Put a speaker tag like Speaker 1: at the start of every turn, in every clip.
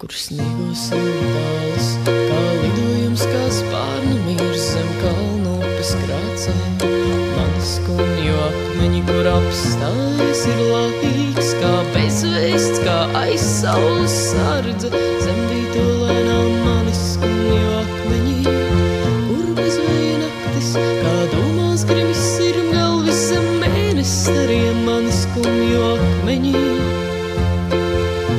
Speaker 1: kur sniegos siltāls, kā lidojums, kā spārnu mirs zem kalnu upes krācē. Mani skumju akmeņi, kur apstājas, ir laiks, kā bezvēsts, kā aiz saules sardze, zem vītolēnām mani skumju akmeņi, kur bez vēja naktis, kā domās grimis sirmgalvis zem mēnestariem mani skumju akmeņi.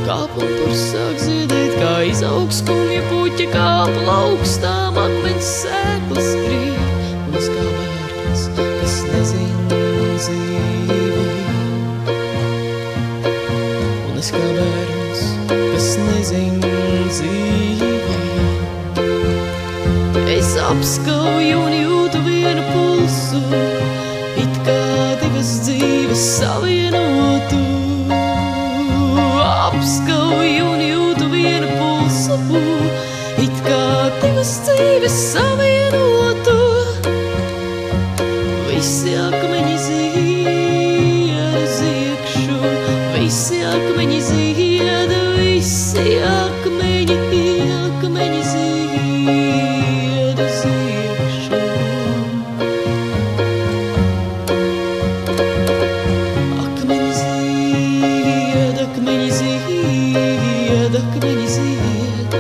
Speaker 1: Kā pumpurs sāk ziedēt, kā izaug skumja puķa, kā plaukstām akmeņas sēklas krīt. Un es kā bērns, kas nezin dzīvi. Un es kā bērns, kas nezin dzīvi. Es apskauju un jūtu vienu pulsu, it kā divas dzīves savienotu. Apskauju un jūtu vienu pulsu, it kā divas dzīves savienotu. Visi akmeņi zied uz iekšu, visi akmeņi zied, visi akmeņi zied uz iekšu. Akmeņi zied, akmeņi zied, akmeņi zied,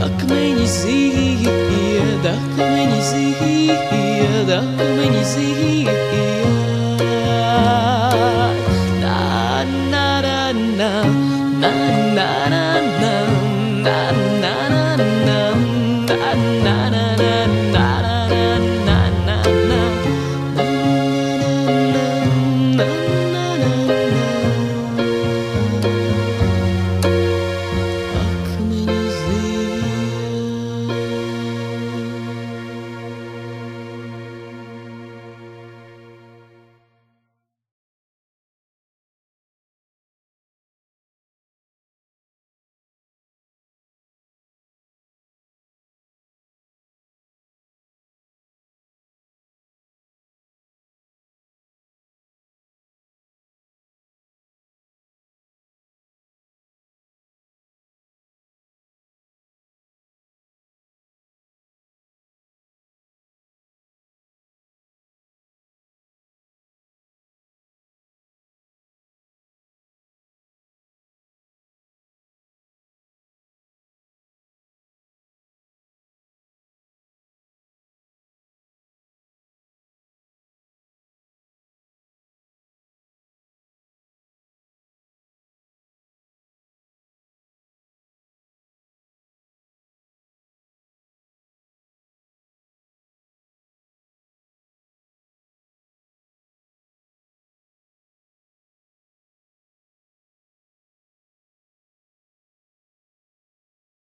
Speaker 1: akmeņi zied, akmeņi zied, akmeņi zied. Na na na na na na na na na.